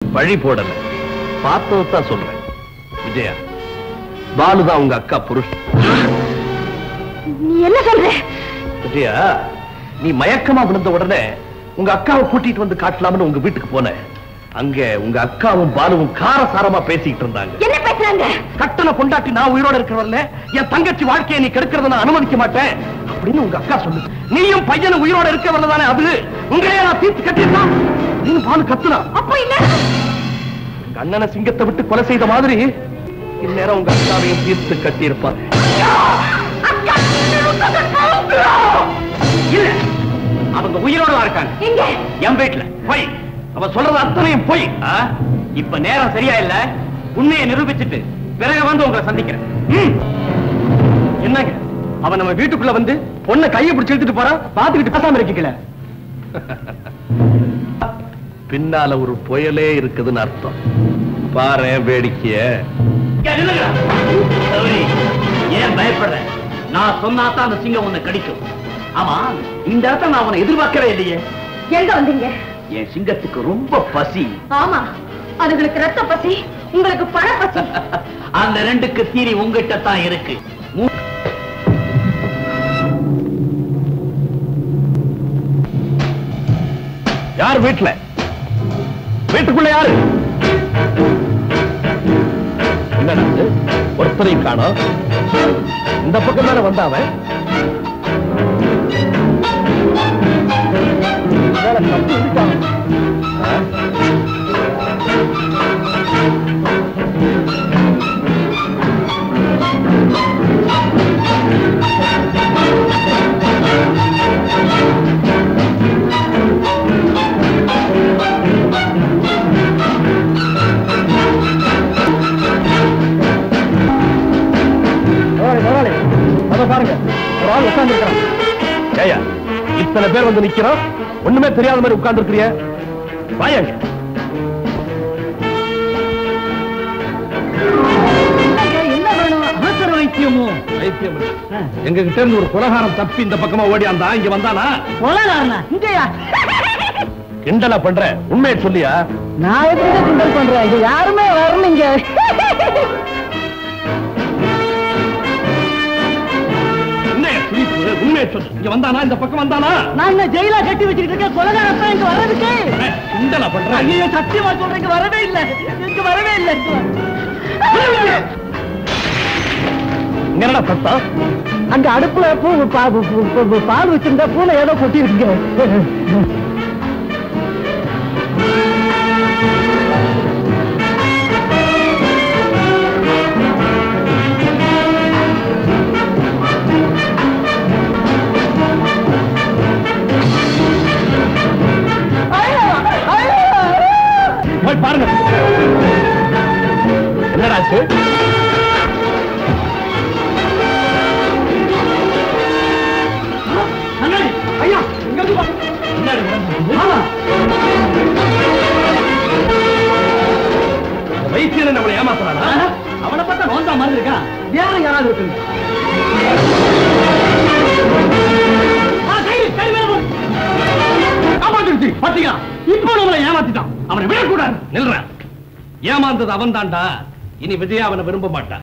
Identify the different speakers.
Speaker 1: பழி போடல, பார்த்ததான் சொல்றேன். விஜயா, பாலுதான் உங்க அக்கா புருஷன்.
Speaker 2: நீ என்ன சொல்ற?
Speaker 1: விஜயா, நீ மயக்கமா விழுந்த உடனே உங்க அக்காவை கூட்டிட்டு வந்து காட்டலாம்னு உங்க வீட்டுக்கு போன. அங்க உங்க அக்காவும் பாலுவும் காரசாரமா பேசிக்கிட்டு இருந்தாங்க.
Speaker 2: என்ன பேசுறாங்க?
Speaker 1: கட்டண பொண்டாட்டி நான் உயிரோட இருக்கிறவல்ல, என் தங்கச்சி வாழ்க்கையை நீ கெடுக்கிறத நான் அனுமதிக்க மாட்டேன் அப்படின்னு உங்க அக்கா சொல்லு. நீயும் பையனும் உயிரோட இருக்கவல்ல தானே அது? உங்களையே நான் தீர்த்து கட்டியிருந்தான் நீங்க பாலு கத்துனா.
Speaker 2: அப்ப இல்ல,
Speaker 1: உங்க அண்ணனை சிங்கத்தை விட்டு கொலை செய்த மாதிரி இந்நேரம் உங்க அக்காவையும் தீர்த்து கட்டியிருப்பான். இல்ல, அவங்க உயிரோட இருக்காங்க.
Speaker 2: எங்க?
Speaker 1: என் வீட்டுல. போய் அவ சொல்றது அத்தனையும் போய். இப்ப நேரம் சரியா இல்ல, உண்மையை நிரூபிச்சுட்டு பிறகு வந்து உங்களை சந்திக்கிறேன். என்னங்க, அவன் நம்ம வீட்டுக்குள்ள வந்து பொண்ணை கையை பிடிச்சு இழுத்துட்டு போறான், பாத்துக்கிட்டு பேசாம இருக்கீங்களே. பின்னால ஒரு புயலே இருக்குதுன்னு அர்த்தம். பாரு வேடிக்கைய. ஏன் பயப்படுற? நான் சொன்னாதான் அந்த சிங்கம் உன்னை கடிக்கும். ஆமா, இந்த இடத்துல நான் உன்னை எதிர்பார்க்கவே இல்லையே.
Speaker 2: எங்க வந்தீங்க?
Speaker 1: என் சிங்கத்துக்கு ரொம்ப பசி.
Speaker 2: ஆமா, அதுங்களுக்கு ரத்த பசி, உங்களுக்கு பண பசி.
Speaker 1: அந்த ரெண்டுக்கு தீரி உங்ககிட்ட தான் இருக்கு. யார் வீட்டுல? வீட்டுக்குள்ள யாரு? என்னடா ஒருத்தரையும் காணோம். இந்த பக்கம் தானே வந்தாவன். பாருங்க, ஒரு ஆள் உட்கார்ந்து இருக்கிறான். ஏயா, இத்தனை பேர் வந்து நிக்கிறோம், ஒண்ணுமே தெரியாத மாதிரி உட்கார்ந்து இருக்கிறிய. வாயாங்க.
Speaker 2: என்ன வேணும்? அவசர வைத்தியமோ?
Speaker 1: வைத்தியம் எங்க கிட்ட இருந்து ஒரு கொலகாரம் தப்பி இந்த பக்கமா ஓடியாந்தா இங்க வந்தானா?
Speaker 2: கொலகாரனா? இங்கயா?
Speaker 1: கிண்டலா பண்ற? உண்மையை சொல்லியா?
Speaker 2: நான் எப்படி கிண்டல் பண்றேன்? இங்க யாருமே வரணுங்க.
Speaker 1: உண்மையை சொல்லு, இங்க வந்தானா? இந்த பக்கம் வந்தானா?
Speaker 2: நான் என்ன ஜெயிலா கட்டி வச்சுக்கிட்டு இருக்கேன்? கொலகாரப்ப இங்க வர்றதுக்கு
Speaker 1: கிண்டலா பண்ற?
Speaker 2: ஐயோ, சத்தியமா சொல்றேன், இங்க வரவே இல்லை. இங்க வரவே இல்லை.
Speaker 1: என்னடா சத்தம்?
Speaker 2: அங்க அடுப்புல பால் வச்சிருந்தா பூனை ஏதோ கொட்டி இருக்குங்க.
Speaker 1: போய் பாருங்க. என்னடாச்சு? ஐயா, வைத்தியனை நம்மளை ஏமாத்துறானா? அவனை பார்த்தா நோந்தா மாதிரி இருக்கான். வேற யாராவது இருக்குங்க? பாத்தீங்களா, இப்போ நம்மளை ஏமாத்திட்டான். அவனை விடக்கூடாது. நில்றான். ஏமாந்தது அவன் தான்டா. இனி விஜயா அவனை விரும்ப மாட்டான்.